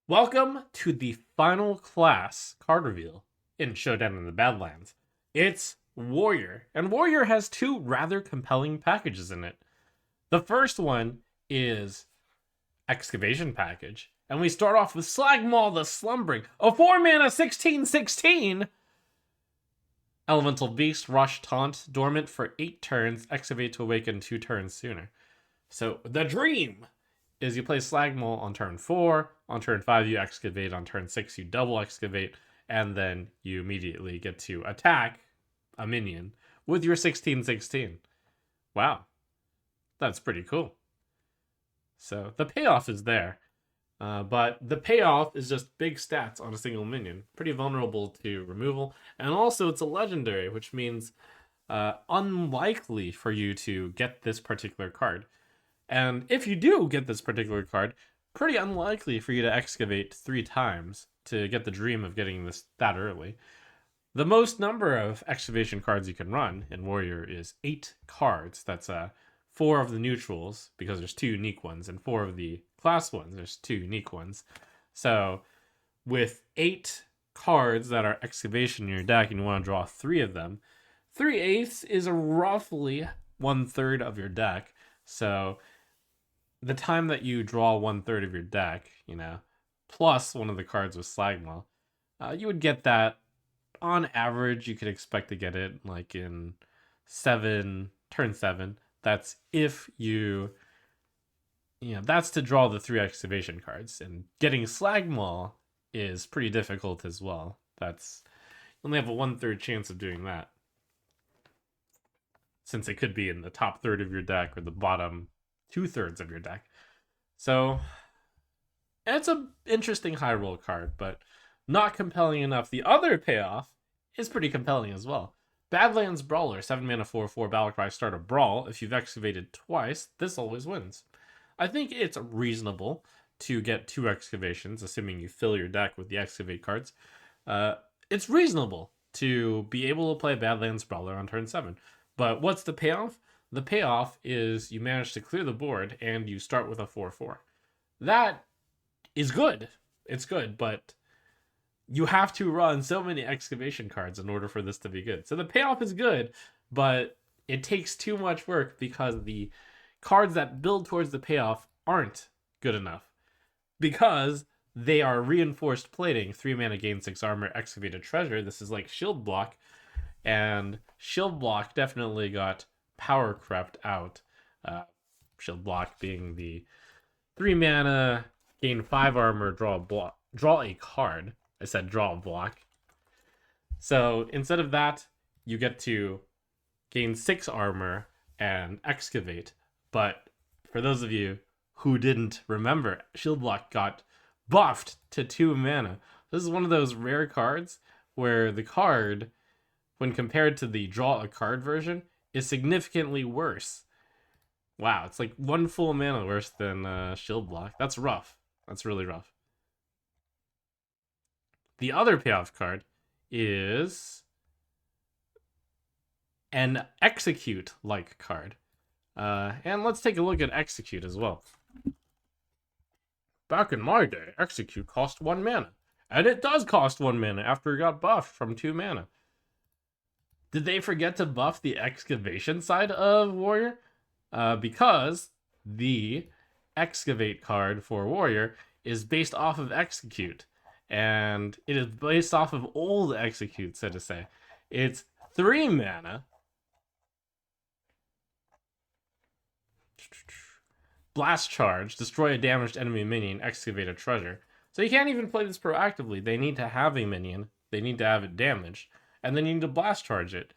Welcome to the final class card reveal in Showdown in the Badlands. It's Warrior, and Warrior has two rather compelling packages in it. The first one is Excavation Package, and we start off with Slagmaw the Slumbering, a 4-mana 16/16 Elemental Beast, Rush, Taunt, Dormant for 8 turns, Excavate to awaken 2 turns sooner. So, the dream is you play Slagmaw on turn 4, on turn 5 you Excavate, on turn 6 you double Excavate, and then you immediately get to attack a minion with your 16/16. Wow, that's pretty cool. So the payoff is there, but the payoff is just big stats on a single minion. Pretty vulnerable to removal, and also it's a legendary, which means unlikely for you to get this particular card. And if you do get this particular card, pretty unlikely for you to Excavate 3 times to get the dream of getting this that early. The most number of Excavation cards you can run in Warrior is 8 cards. That's 4 of the neutrals, because there's 2 unique ones, and 4 of the class ones, there's 2 unique ones. So with 8 cards that are Excavation in your deck and you want to draw 3 of them, 3/8 is roughly 1/3 of your deck. So the time that you draw 1/3 of your deck, plus one of the cards with Slagmaw, you would get that. On average, you could expect to get it like in turn 7. That's if that's to draw the 3 Excavation cards. And getting Slagmaw is pretty difficult as well. You only have a 1/3 chance of doing that, since it could be in the top third of your deck or the bottom 2/3 of your deck. So it's an interesting high roll card, but not compelling enough. The other payoff is pretty compelling as well. Badlands Brawler, 7 mana 4/4 Battlecry, start a brawl. If you've Excavated twice, this always wins. I think it's reasonable to get 2 Excavations, assuming you fill your deck with the Excavate cards. It's reasonable to be able to play Badlands Brawler on turn 7. But what's the payoff? The payoff is you manage to clear the board and you start with a 4/4. That is good. It's good, but you have to run so many Excavation cards in order for this to be good. So the payoff is good, but it takes too much work because the cards that build towards the payoff aren't good enough, because they are reinforced plating. 3 mana, gain 6 armor, Excavate a treasure. This is like Shield Block, and Shield Block definitely got power crept out. Shield Block being the 3 mana, gain 5 armor, draw a card. I said draw a block. So instead of that, you get to gain 6 armor and Excavate. But for those of you who didn't remember, Shield Block got buffed to 2 mana. This is one of those rare cards where the card, when compared to the draw a card version, is significantly worse. Wow, it's like 1 full mana worse than Shield Block. That's rough. That's really rough. The other payoff card is an Execute-like card. And let's take a look at Execute as well. Back in my day, Execute cost 1 mana. And it does cost 1 mana after it got buffed from 2 mana. Did they forget to buff the Excavation side of Warrior? Because the Excavate card for Warrior is based off of Execute. And it is based off of old Execute, so to say. It's 3 mana. Blast Charge, destroy a damaged enemy minion, Excavate a treasure. So you can't even play this proactively. They need to have a minion. They need to have it damaged. And then you need to Blast Charge it.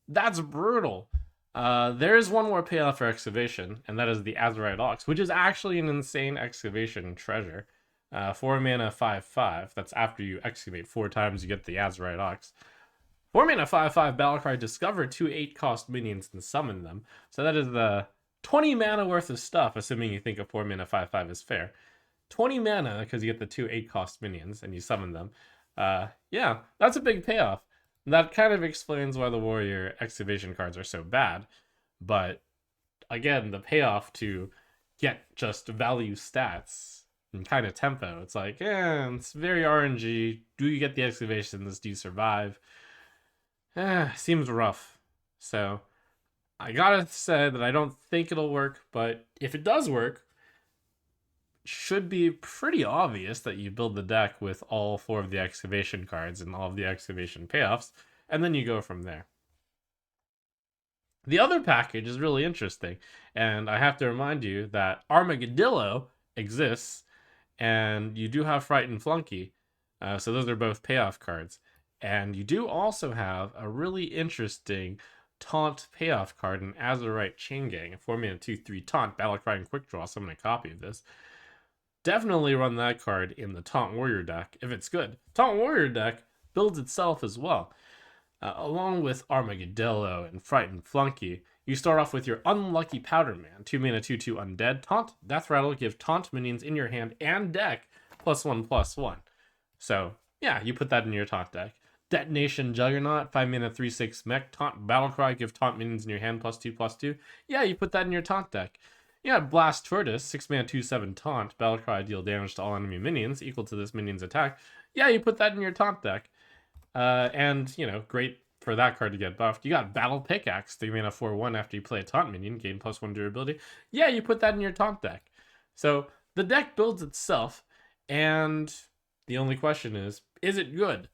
That's brutal. There is one more payoff for Excavation, and that is the Azurite Ox, which is actually an insane Excavation treasure. 4 mana 5/5. That's after you Excavate 4 times, you get the Azurite Ox. 4 mana 5/5 Battlecry, discover 2 8-cost minions and summon them. So that is the 20 mana worth of stuff, assuming you think a 4 mana 5/5 is fair. 20 mana because you get the 2 8-cost minions and you summon them. Yeah, that's a big payoff. That kind of explains why the Warrior Excavation cards are so bad. But again, the payoff to get just value stats and kind of tempo. It's like, it's very RNG. Do you get the excavations? Do you survive? Seems rough. So I gotta say that I don't think it'll work, but if it does work, it should be pretty obvious that you build the deck with all 4 of the excavation cards and all of the excavation payoffs, and then you go from there. The other package is really interesting, and I have to remind you that Armageddillo exists, and you do have Fright and Flunky, so those are both payoff cards. And you do also have a really interesting Taunt payoff card in Azurite Chain Gang, a 4-mana 2/3 Taunt, Battlecry, and Quick Draw. So I'm going to copy of this. Definitely run that card in the Taunt Warrior deck if it's good. Taunt Warrior deck builds itself as well. Along with Armageddillo and Fright and Flunky, you start off with your Unlucky Powder Man, 2-mana 2/2 Undead. Taunt, Death Rattle, give Taunt minions in your hand and deck +1/+1. So, yeah, you put that in your Taunt deck. Detonation Juggernaut, 5-mana 3/6 Mech. Taunt, Battlecry, give Taunt minions in your hand +2/+2. Yeah, you put that in your Taunt deck. You got Blast Tortoise, 6-mana 2/7 Taunt. Battlecry, deal damage to all enemy minions equal to this minion's attack. Yeah, you put that in your Taunt deck. And, great for that card to get buffed. You got Battle Pickaxe, 3-mana 4/1 after you play a Taunt minion, gain +1 durability. Yeah, you put that in your Taunt deck. So the deck builds itself, and the only question is it good?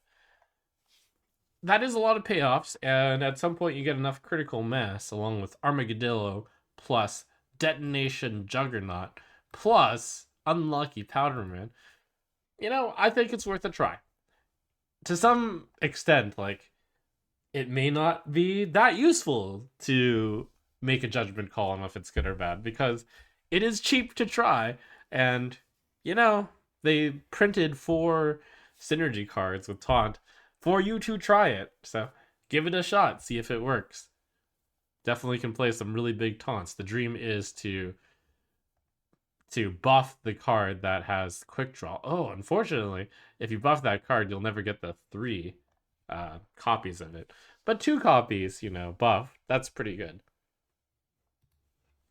That is a lot of payoffs, and at some point you get enough critical mass along with Armageddillo plus Detonation Juggernaut plus Unlucky Powderman. I think it's worth a try. To some extent, it may not be that useful to make a judgment call on if it's good or bad, because it is cheap to try, and they printed 4 synergy cards with Taunt for you to try it. So give it a shot, see if it works. Definitely can play some really big taunts. The dream is to buff the card that has Quick Draw. Oh, unfortunately, if you buff that card, you'll never get the 3 copies of it. But 2 copies, buff, that's pretty good.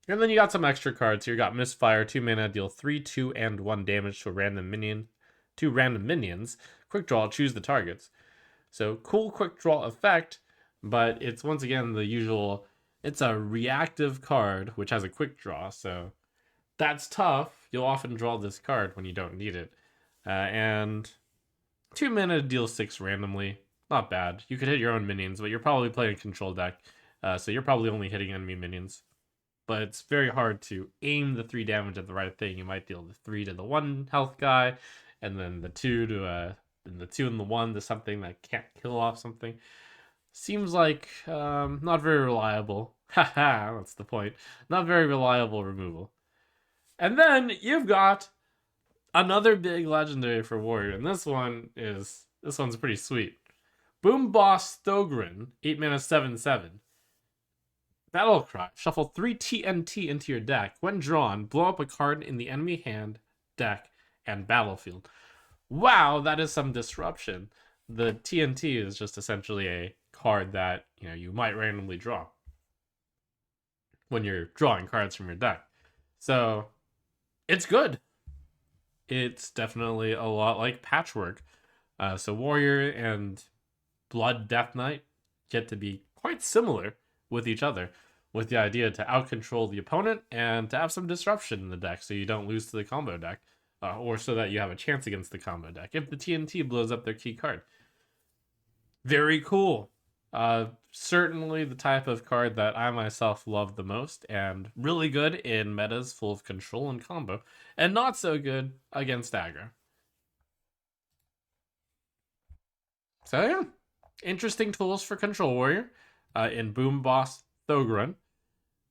And then you got some extra cards here. You got Misfire, 2-mana, deal 3, 2, and 1 damage to a random minion. 2 random minions. Quick Draw, choose the targets. So cool Quick Draw effect, but it's once again the usual, it's a reactive card which has a Quick Draw, so that's tough. You'll often draw this card when you don't need it. And 2 mana to deal 6 randomly. Not bad. You could hit your own minions, but you're probably playing a control deck, so you're probably only hitting enemy minions. But it's very hard to aim the 3 damage at the right thing. You might deal the 3 to the 1 health guy, and then the 2 to and the 2 and the 1 to something that can't kill off something. Seems like not very reliable. Haha, that's the point. Not very reliable removal. And then you've got another big legendary for Warrior, and this one's pretty sweet. Boom Boss Thogrin, 8-mana 7/7. Battlecry, shuffle 3 TNT into your deck. When drawn, blow up a card in the enemy hand, deck, and battlefield. Wow, that is some disruption. The TNT is just essentially a card that you might randomly draw when you're drawing cards from your deck. So it's good. It's definitely a lot like Patchwork. So Warrior and Blood Death Knight get to be quite similar with each other, with the idea to outcontrol the opponent and to have some disruption in the deck so you don't lose to the combo deck, or so that you have a chance against the combo deck if the TNT blows up their key card. Very cool. Certainly the type of card that I myself love the most, and really good in metas full of control and combo, and not so good against aggro. So yeah, interesting tools for Control Warrior in Boom Boss Thogrin,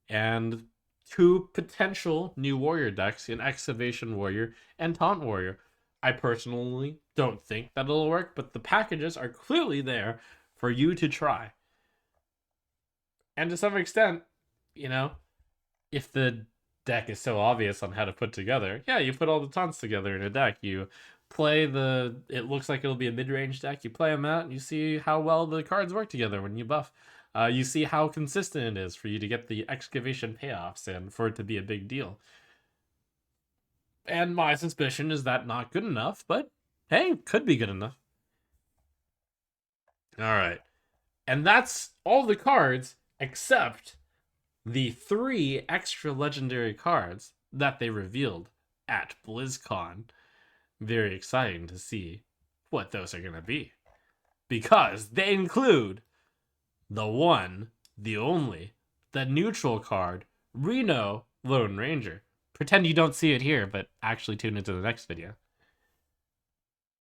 and 2 potential new Warrior decks in Excavation Warrior and Taunt Warrior. I personally don't think that it'll work, but the packages are clearly there for you to try. And to some extent, if the deck is so obvious on how to put together, yeah, you put all the taunts together in a deck. You play it looks like it'll be a mid-range deck. You play them out, and you see how well the cards work together when you buff. You see how consistent it is for you to get the excavation payoffs and for it to be a big deal. And my suspicion is that not good enough, but hey, could be good enough. Alright. And that's all the cards except the 3 extra legendary cards that they revealed at BlizzCon. Very exciting to see what those are going to be. Because they include the one, the only, the neutral card, Reno Lone Ranger. Pretend you don't see it here, but actually tune into the next video.